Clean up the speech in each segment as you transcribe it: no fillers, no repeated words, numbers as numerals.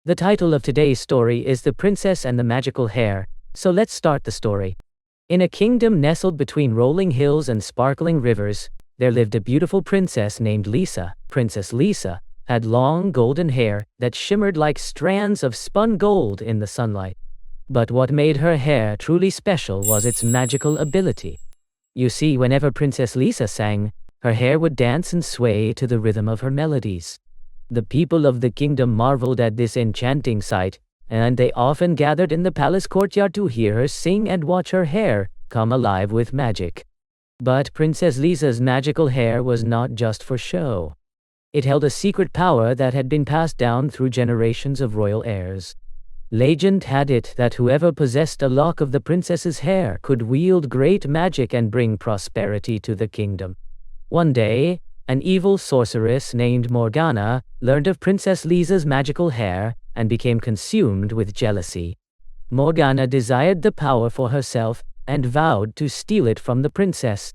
The title of today's story is The Princess and the Magical Hair, so let's start the story. In a kingdom nestled between rolling hills and sparkling rivers, there lived a beautiful princess named Lisa. Princess Lisa had long golden hair that shimmered like strands of spun gold in the sunlight. But what made her hair truly special was its magical ability. You see, whenever Princess Lisa sang, her hair would dance and sway to the rhythm of her melodies. The people of the kingdom marveled at this enchanting sight, and they often gathered in the palace courtyard to hear her sing and watch her hair come alive with magic. But Princess Lisa's magical hair was not just for show. It held a secret power that had been passed down through generations of royal heirs. Legend had it that whoever possessed a lock of the princess's hair could wield great magic and bring prosperity to the kingdom. One day, an evil sorceress named Morgana learned of Princess Lisa's magical hair and became consumed with jealousy. Morgana desired the power for herself and vowed to steal it from the princess.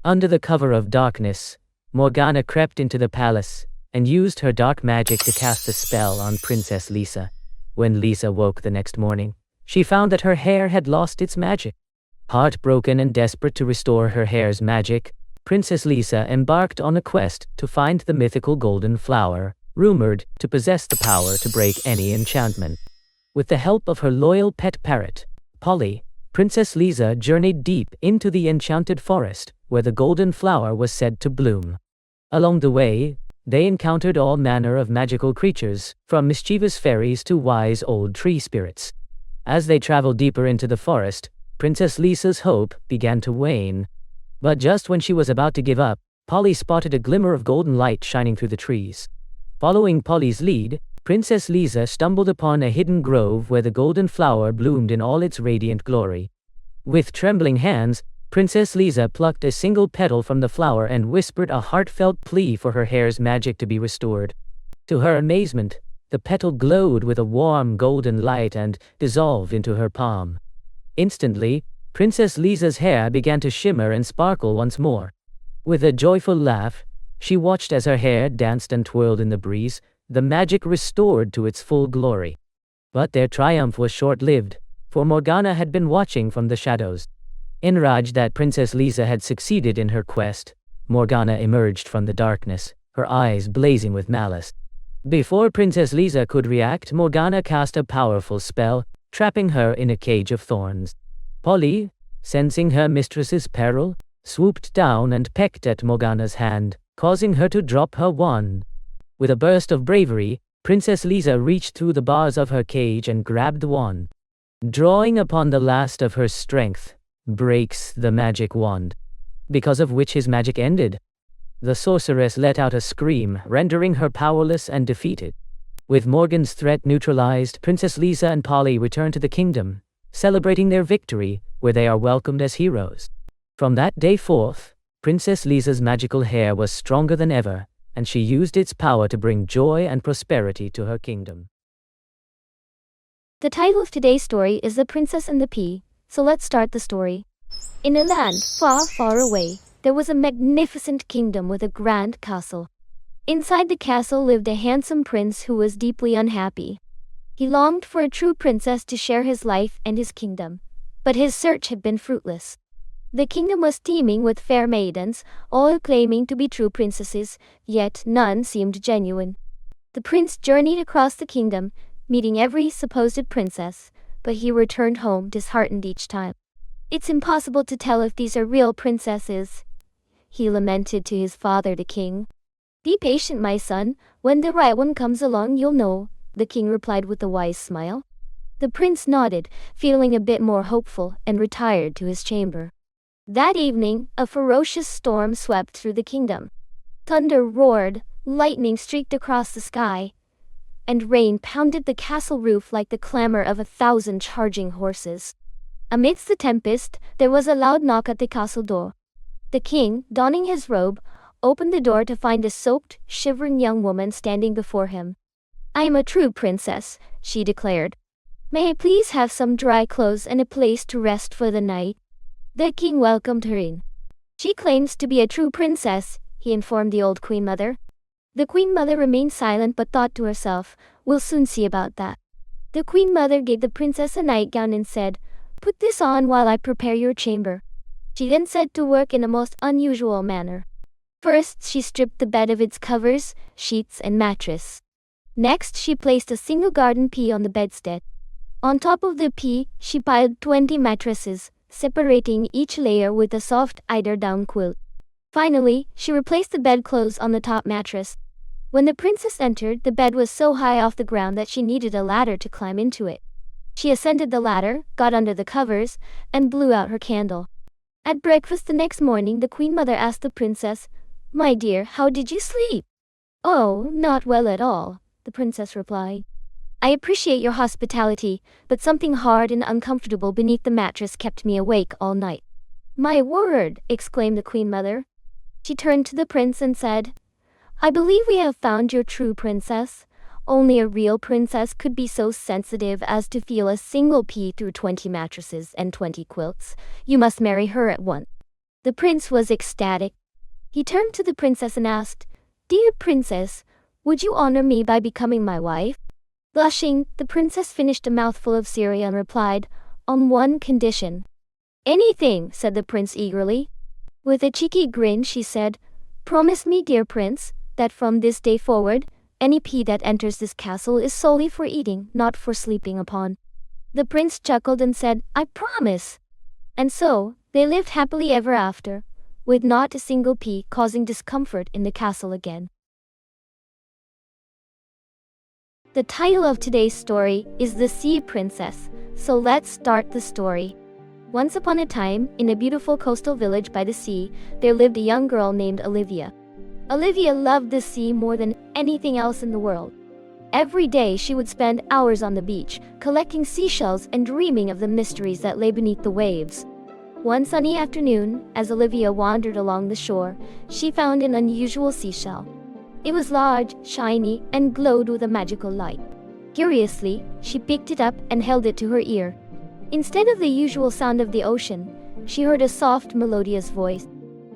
Under the cover of darkness, Morgana crept into the palace and used her dark magic to cast a spell on Princess Lisa. When Lisa woke the next morning, she found that her hair had lost its magic. Heartbroken and desperate to restore her hair's magic, Princess Lisa embarked on a quest to find the mythical golden flower, rumored to possess the power to break any enchantment. With the help of her loyal pet parrot, Polly, Princess Lisa journeyed deep into the enchanted forest, where the golden flower was said to bloom. Along the way, they encountered all manner of magical creatures, from mischievous fairies to wise old tree spirits. As they traveled deeper into the forest, Princess Lisa's hope began to wane. But just when she was about to give up, Polly spotted a glimmer of golden light shining through the trees. Following Polly's lead, Princess Lisa stumbled upon a hidden grove where the golden flower bloomed in all its radiant glory. With trembling hands, Princess Lisa plucked a single petal from the flower and whispered a heartfelt plea for her hair's magic to be restored. To her amazement, the petal glowed with a warm golden light and dissolved into her palm. Instantly, Princess Lisa's hair began to shimmer and sparkle once more. With a joyful laugh, she watched as her hair danced and twirled in the breeze, the magic restored to its full glory. But their triumph was short-lived, for Morgana had been watching from the shadows. Enraged that Princess Lisa had succeeded in her quest, Morgana emerged from the darkness, her eyes blazing with malice. Before Princess Lisa could react, Morgana cast a powerful spell, trapping her in a cage of thorns. Polly, sensing her mistress's peril, swooped down and pecked at Morgana's hand, causing her to drop her wand. With a burst of bravery, Princess Lisa reached through the bars of her cage and grabbed the wand. Drawing upon the last of her strength, breaks the magic wand, because of which his magic ended. The sorceress let out a scream, rendering her powerless and defeated. With Morgan's threat neutralized, Princess Lisa and Polly return to the kingdom, celebrating their victory, where they are welcomed as heroes. From that day forth, Princess Lisa's magical hair was stronger than ever, and she used its power to bring joy and prosperity to her kingdom. The title of today's story is The Princess and the Pea, so let's start the story. In a land far, far away, there was a magnificent kingdom with a grand castle. Inside the castle lived a handsome prince who was deeply unhappy. He longed for a true princess to share his life and his kingdom, but his search had been fruitless. The kingdom was teeming with fair maidens, all claiming to be true princesses, yet none seemed genuine. The prince journeyed across the kingdom, meeting every supposed princess, but he returned home disheartened each time. "It's impossible to tell if these are real princesses," he lamented to his father the king. "Be patient, my son. When the right one comes along, you'll know," the king replied with a wise smile. The prince nodded, feeling a bit more hopeful, and retired to his chamber. That evening, a ferocious storm swept through the kingdom. Thunder roared, lightning streaked across the sky, and rain pounded the castle roof like the clamor of 1,000 charging horses. Amidst the tempest, there was a loud knock at the castle door. The king, donning his robe, opened the door to find a soaked, shivering young woman standing before him. "I am a true princess," she declared. "May I please have some dry clothes and a place to rest for the night?" The king welcomed her in. "She claims to be a true princess," he informed the old queen mother. The Queen Mother remained silent but thought to herself, "We'll soon see about that." The Queen Mother gave the princess a nightgown and said, "Put this on while I prepare your chamber." She then set to work in a most unusual manner. First, she stripped the bed of its covers, sheets, and mattress. Next, she placed a single garden pea on the bedstead. On top of the pea, she piled 20 mattresses, separating each layer with a soft eider-down quilt. Finally, she replaced the bedclothes on the top mattress. When the princess entered, the bed was so high off the ground that she needed a ladder to climb into it. She ascended the ladder, got under the covers, and blew out her candle. At breakfast the next morning, the Queen Mother asked the princess, "My dear, how did you sleep?" "Oh, not well at all," the princess replied. "I appreciate your hospitality, but something hard and uncomfortable beneath the mattress kept me awake all night." "My word!" exclaimed the Queen Mother. She turned to the prince and said, "I believe we have found your true princess. Only a real princess could be so sensitive as to feel a single pea through 20 mattresses and 20 quilts. You must marry her at once." The prince was ecstatic. He turned to the princess and asked, "Dear princess, would you honor me by becoming my wife?" Blushing, the princess finished a mouthful of cereal and replied, "On one condition." "Anything," said the prince eagerly. With a cheeky grin, she said, "Promise me, dear prince, that from this day forward, any pea that enters this castle is solely for eating, not for sleeping upon." The prince chuckled and said, "I promise." And so, they lived happily ever after, with not a single pea causing discomfort in the castle again. The title of today's story is The Sea Princess, so let's start the story. Once upon a time, in a beautiful coastal village by the sea, there lived a young girl named Olivia. Olivia loved the sea more than anything else in the world. Every day she would spend hours on the beach, collecting seashells and dreaming of the mysteries that lay beneath the waves. One sunny afternoon, as Olivia wandered along the shore, she found an unusual seashell. It was large, shiny, and glowed with a magical light. Curiously, she picked it up and held it to her ear. Instead of the usual sound of the ocean, she heard a soft, melodious voice.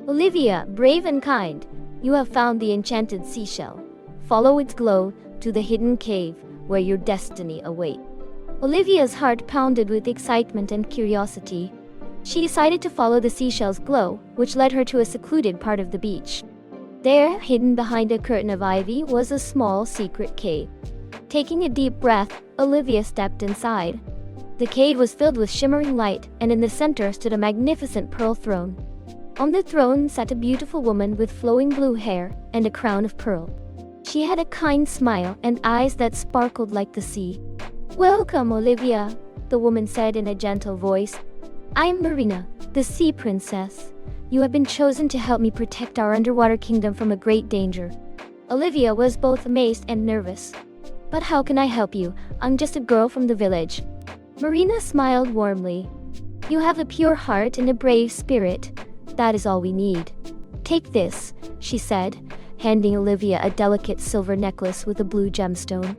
"Olivia, brave and kind, you have found the enchanted seashell. Follow its glow to the hidden cave where your destiny awaits." Olivia's heart pounded with excitement and curiosity. She decided to follow the seashell's glow, which led her to a secluded part of the beach. There, hidden behind a curtain of ivy, was a small secret cave. Taking a deep breath, Olivia stepped inside. The cave was filled with shimmering light, and in the center stood a magnificent pearl throne. On the throne sat a beautiful woman with flowing blue hair and a crown of pearl. She had a kind smile and eyes that sparkled like the sea. "Welcome, Olivia," the woman said in a gentle voice. "I am Marina, the Sea Princess. You have been chosen to help me protect our underwater kingdom from a great danger." Olivia was both amazed and nervous. "But how can I help you? I'm just a girl from the village." Marina smiled warmly. "You have a pure heart and a brave spirit. That is all we need. Take this," she said, handing Olivia a delicate silver necklace with a blue gemstone.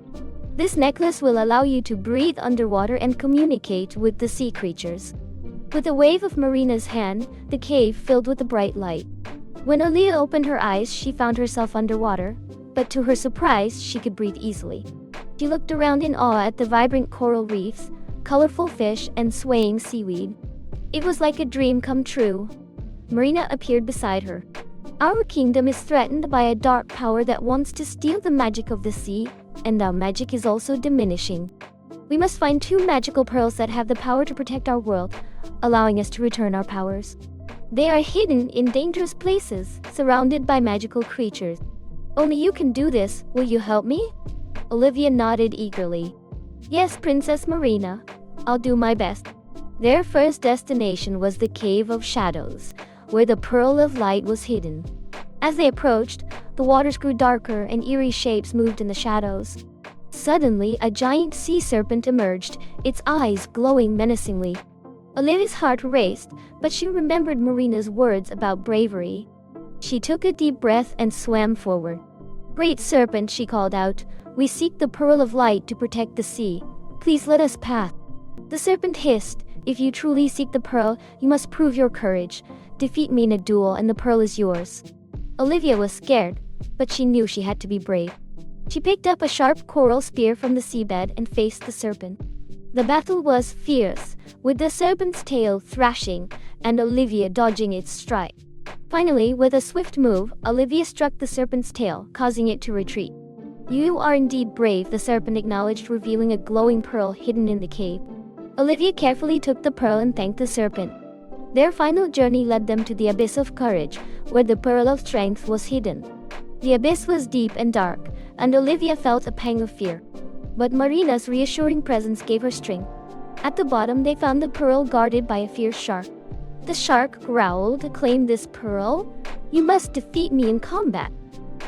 "This necklace will allow you to breathe underwater and communicate with the sea creatures." With a wave of Marina's hand, the cave filled with a bright light. When Olivia opened her eyes, she found herself underwater, but to her surprise, she could breathe easily. She looked around in awe at the vibrant coral reefs, colorful fish, and swaying seaweed. It was like a dream come true. Marina appeared beside her. "Our kingdom is threatened by a dark power that wants to steal the magic of the sea, and our magic is also diminishing. We must find 2 magical pearls that have the power to protect our world, allowing us to return our powers. They are hidden in dangerous places, surrounded by magical creatures. Only you can do this. Will you help me?" Olivia nodded eagerly. "Yes, Princess Marina. I'll do my best." Their first destination was the Cave of Shadows, where the Pearl of Light was hidden. As they approached, the waters grew darker and eerie shapes moved in the shadows. Suddenly, a giant sea serpent emerged, its eyes glowing menacingly. Olivia's heart raced, but she remembered Marina's words about bravery. She took a deep breath and swam forward. "Great serpent," she called out, "we seek the Pearl of Light to protect the sea. Please let us pass." The serpent hissed, "If you truly seek the pearl, you must prove your courage. Defeat me in a duel and the pearl is yours." Olivia was scared, but she knew she had to be brave. She picked up a sharp coral spear from the seabed and faced the serpent. The battle was fierce, with the serpent's tail thrashing and Olivia dodging its strike. Finally, with a swift move, Olivia struck the serpent's tail, causing it to retreat. "You are indeed brave," the serpent acknowledged, revealing a glowing pearl hidden in the cave. Olivia carefully took the pearl and thanked the serpent. Their final journey led them to the Abyss of Courage, where the Pearl of Strength was hidden. The abyss was deep and dark, and Olivia felt a pang of fear. But Marina's reassuring presence gave her strength. At the bottom they found the pearl guarded by a fierce shark. The shark growled, "Claim this pearl? You must defeat me in combat."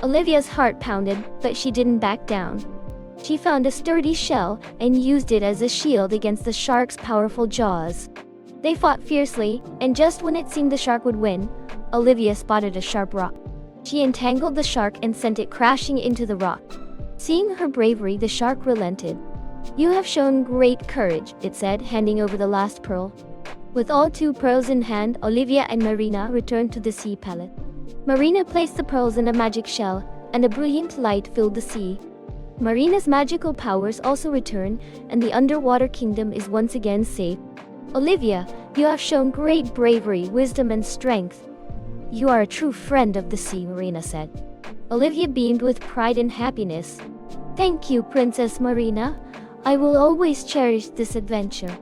Olivia's heart pounded, but she didn't back down. She found a sturdy shell and used it as a shield against the shark's powerful jaws. They fought fiercely, and just when it seemed the shark would win, Olivia spotted a sharp rock. She entangled the shark and sent it crashing into the rock. Seeing her bravery, the shark relented. "You have shown great courage," it said, handing over the last pearl. With all 2 pearls in hand, Olivia and Marina returned to the sea palette. Marina placed the pearls in a magic shell, and a brilliant light filled the sea. Marina's magical powers also return, and the underwater kingdom is once again safe. "Olivia, you have shown great bravery, wisdom, and strength. You are a true friend of the sea," Marina said. Olivia beamed with pride and happiness. "Thank you, Princess Marina. I will always cherish this adventure."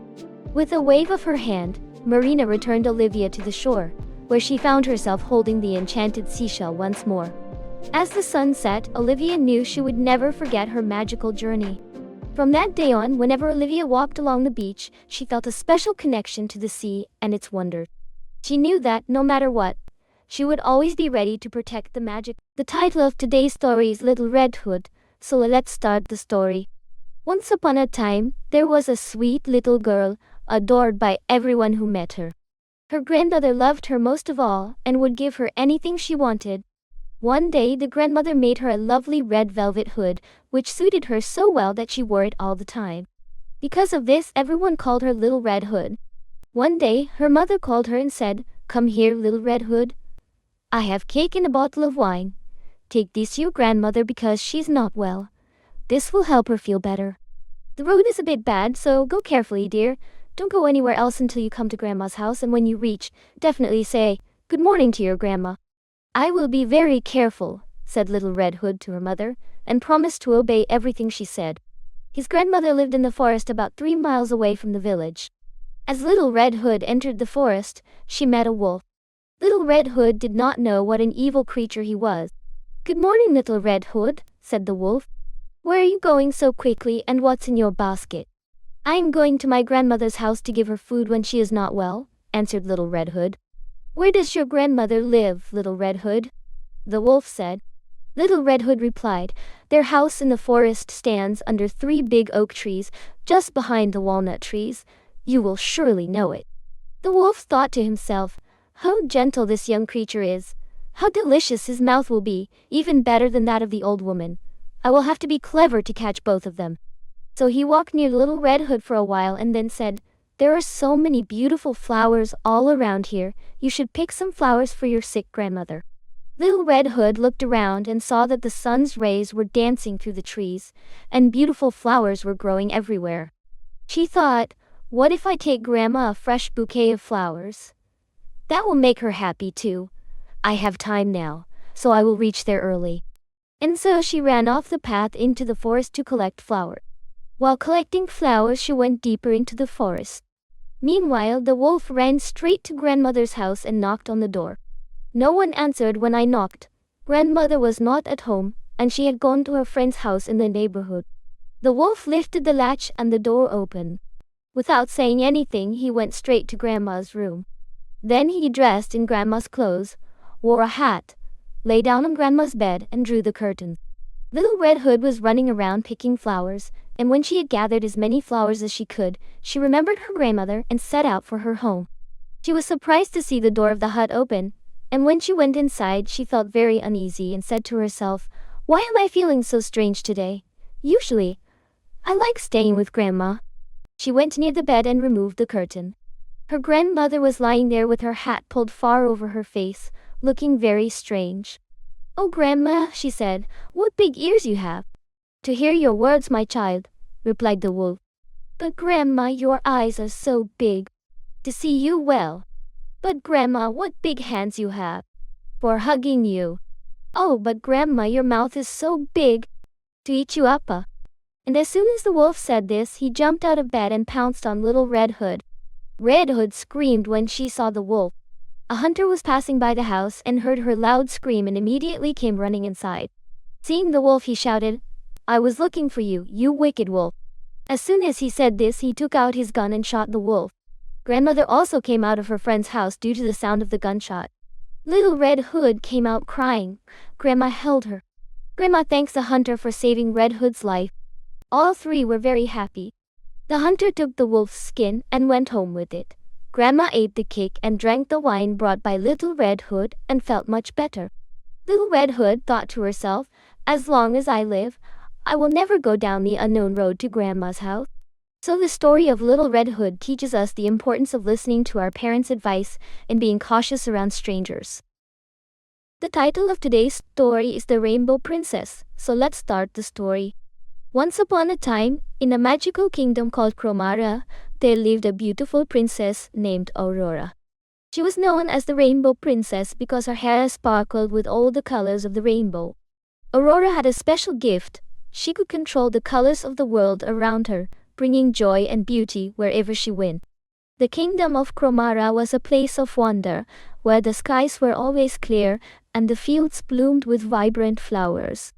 With a wave of her hand, Marina returned Olivia to the shore, where she found herself holding the enchanted seashell once more. As the sun set, Olivia knew she would never forget her magical journey. From that day on, whenever Olivia walked along the beach, she felt a special connection to the sea and its wonders. She knew that, no matter what, she would always be ready to protect the magic. The title of today's story is Little Red Hood, so let's start the story. Once upon a time, there was a sweet little girl, adored by everyone who met her. Her grandmother loved her most of all and would give her anything she wanted. One day, the grandmother made her a lovely red velvet hood, which suited her so well that she wore it all the time. Because of this, everyone called her Little Red Hood. One day, her mother called her and said, "Come here, Little Red Hood. I have cake and a bottle of wine. Take these to your grandmother because she's not well. This will help her feel better. The road is a bit bad, so go carefully, dear. Don't go anywhere else until you come to Grandma's house, and when you reach, definitely say, 'Good morning' to your grandma." "I will be very careful," said Little Red Hood to her mother, and promised to obey everything she said. His grandmother lived in the forest about 3 miles away from the village. As Little Red Hood entered the forest, she met a wolf. Little Red Hood did not know what an evil creature he was. "Good morning, Little Red Hood," said the wolf. "Where are you going so quickly, and what's in your basket?" "I am going to my grandmother's house to give her food when she is not well," answered Little Red Hood. "Where does your grandmother live, Little Red Hood?" the wolf said. Little Red Hood replied, "Their house in the forest stands under 3 big oak trees, just behind the walnut trees. You will surely know it." The wolf thought to himself, "How gentle this young creature is. How delicious his mouth will be, even better than that of the old woman. I will have to be clever to catch both of them." So he walked near Little Red Hood for a while and then said, "There are so many beautiful flowers all around here. You should pick some flowers for your sick grandmother." Little Red Hood looked around and saw that the sun's rays were dancing through the trees, and beautiful flowers were growing everywhere. She thought, "What if I take Grandma a fresh bouquet of flowers? That will make her happy too. I have time now, so I will reach there early." And so she ran off the path into the forest to collect flowers. While collecting flowers, she went deeper into the forest. Meanwhile, the wolf ran straight to Grandmother's house and knocked on the door. No one answered when I knocked. Grandmother was not at home, and she had gone to her friend's house in the neighborhood. The wolf lifted the latch and the door opened. Without saying anything, he went straight to Grandma's room. Then he dressed in Grandma's clothes, wore a hat, lay down on Grandma's bed, and drew the curtain. Little Red Hood was running around picking flowers, and when she had gathered as many flowers as she could, she remembered her grandmother and set out for her home. She was surprised to see the door of the hut open, and when she went inside, she felt very uneasy and said to herself, "Why am I feeling so strange today? Usually, I like staying with Grandma." She went near the bed and removed the curtain. Her grandmother was lying there with her hat pulled far over her face, looking very strange. "Oh, Grandma," she said, "what big ears you have." "To hear your words, my child," replied the wolf. "But Grandma, your eyes are so big to see you well." "But Grandma, what big hands you have for hugging you." "Oh, but Grandma, your mouth is so big to eat you up." And as soon as the wolf said this, he jumped out of bed and pounced on Little Red Hood. Red Hood screamed when she saw the wolf. A hunter was passing by the house and heard her loud scream and immediately came running inside. Seeing the wolf, he shouted, "I was looking for you, you wicked wolf." As soon as he said this, he took out his gun and shot the wolf. Grandmother also came out of her friend's house due to the sound of the gunshot. Little Red Hood came out crying. Grandma held her. Grandma thanks the hunter for saving Red Hood's life. All three were very happy. The hunter took the wolf's skin and went home with it. Grandma ate the cake and drank the wine brought by Little Red Hood and felt much better. Little Red Hood thought to herself, "As long as I live, I will never go down the unknown road to Grandma's house." So the story of Little Red Hood teaches us the importance of listening to our parents' advice and being cautious around strangers. The title of today's story is The Rainbow Princess, so let's start the story. Once upon a time, in a magical kingdom called Cromara, there lived a beautiful princess named Aurora. She was known as the Rainbow Princess because her hair sparkled with all the colors of the rainbow. Aurora had a special gift. She could control the colors of the world around her, bringing joy and beauty wherever she went. The kingdom of Cromara was a place of wonder, where the skies were always clear and the fields bloomed with vibrant flowers.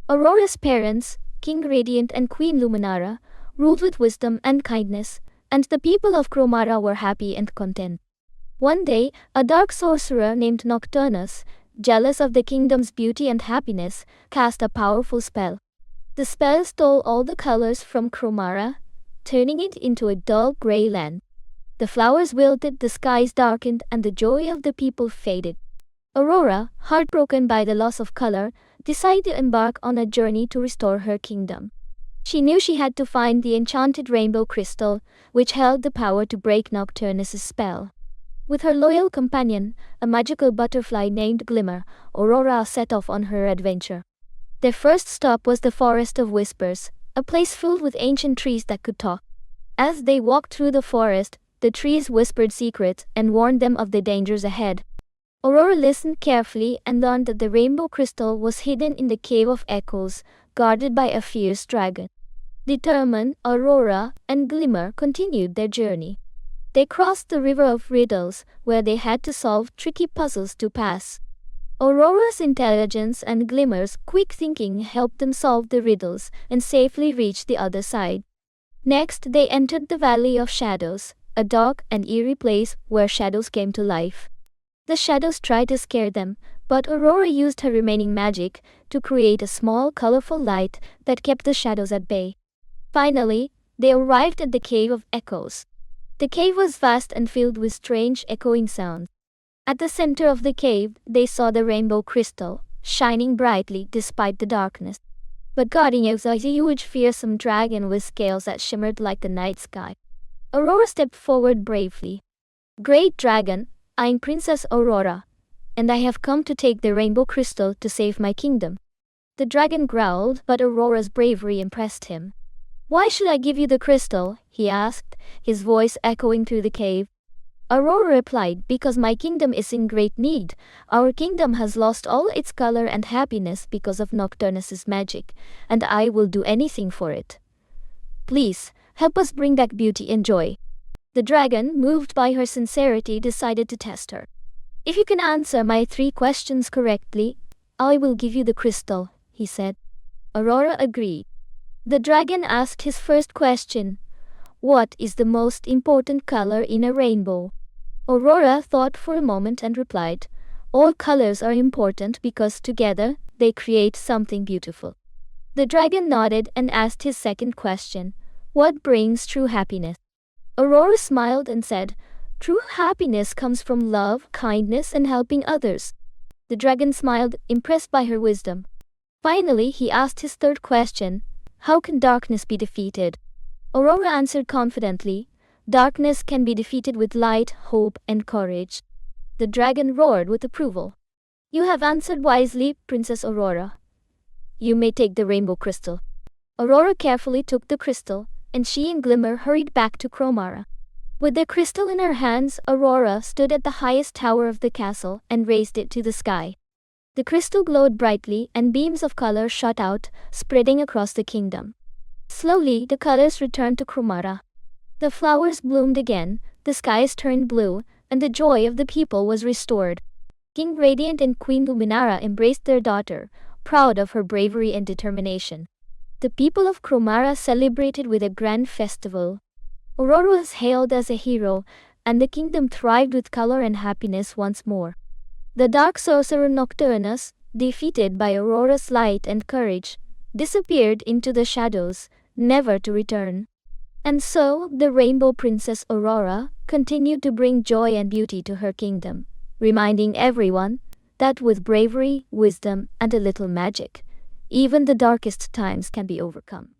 Aurora's parents, King Radiant and Queen Luminara, ruled with wisdom and kindness, and the people of Cromara were happy and content. One day, a dark sorcerer named Nocturnus, jealous of the kingdom's beauty and happiness, cast a powerful spell. The spell stole all the colors from Cromara, turning it into a dull gray land. The flowers wilted, the skies darkened, and the joy of the people faded. Aurora, heartbroken by the loss of color, decided to embark on a journey to restore her kingdom. She knew she had to find the enchanted rainbow crystal, which held the power to break Nocturnus' spell. With her loyal companion, a magical butterfly named Glimmer, Aurora set off on her adventure. Their first stop was the Forest of Whispers, a place filled with ancient trees that could talk. As they walked through the forest, the trees whispered secrets and warned them of the dangers ahead. Aurora listened carefully and learned that the rainbow crystal was hidden in the Cave of Echoes, guarded by a fierce dragon. Determined, Aurora and Glimmer continued their journey. They crossed the River of Riddles, where they had to solve tricky puzzles to pass. Aurora's intelligence and Glimmer's quick thinking helped them solve the riddles and safely reach the other side. Next, they entered the Valley of Shadows, a dark and eerie place where shadows came to life. The shadows tried to scare them, but Aurora used her remaining magic to create a small, colorful light that kept the shadows at bay. Finally, they arrived at the Cave of Echoes. The cave was vast and filled with strange, echoing sounds. At the center of the cave, they saw the rainbow crystal, shining brightly despite the darkness. But guarding it was a huge, fearsome dragon with scales that shimmered like the night sky. Aurora stepped forward bravely. "Great dragon, I'm Princess Aurora, and I have come to take the rainbow crystal to save my kingdom." The dragon growled, but Aurora's bravery impressed him. "Why should I give you the crystal?" he asked, his voice echoing through the cave. Aurora replied, "Because my kingdom is in great need. Our kingdom has lost all its color and happiness because of Nocturnus' magic, and I will do anything for it. Please, help us bring back beauty and joy." The dragon, moved by her sincerity, decided to test her. "If you can answer my 3 questions correctly, I will give you the crystal," he said. Aurora agreed. The dragon asked his first question, "What is the most important color in a rainbow?" Aurora thought for a moment and replied, "All colors are important because together they create something beautiful." The dragon nodded and asked his second question, "What brings true happiness?" Aurora smiled and said, "True happiness comes from love, kindness, and helping others." The dragon smiled, impressed by her wisdom. Finally, he asked his third question, "How can darkness be defeated?" Aurora answered confidently, "Darkness can be defeated with light, hope, and courage." The dragon roared with approval. You have answered wisely, Princess Aurora. You may take the rainbow crystal. Aurora carefully took the crystal, and she and Glimmer hurried back to Cromara. With the crystal in her hands, Aurora stood at the highest tower of the castle and raised it to the sky. The crystal glowed brightly and beams of color shot out, spreading across the kingdom. Slowly, the colors returned to Cromara. The flowers bloomed again, the skies turned blue, and the joy of the people was restored. King Radiant and Queen Luminara embraced their daughter, proud of her bravery and determination. The people of Cromara celebrated with a grand festival. Aurora was hailed as a hero, and the kingdom thrived with color and happiness once more. The dark sorcerer Nocturnus, defeated by Aurora's light and courage, disappeared into the shadows, never to return. And so, the Rainbow Princess Aurora continued to bring joy and beauty to her kingdom, reminding everyone that with bravery, wisdom, and a little magic, even the darkest times can be overcome.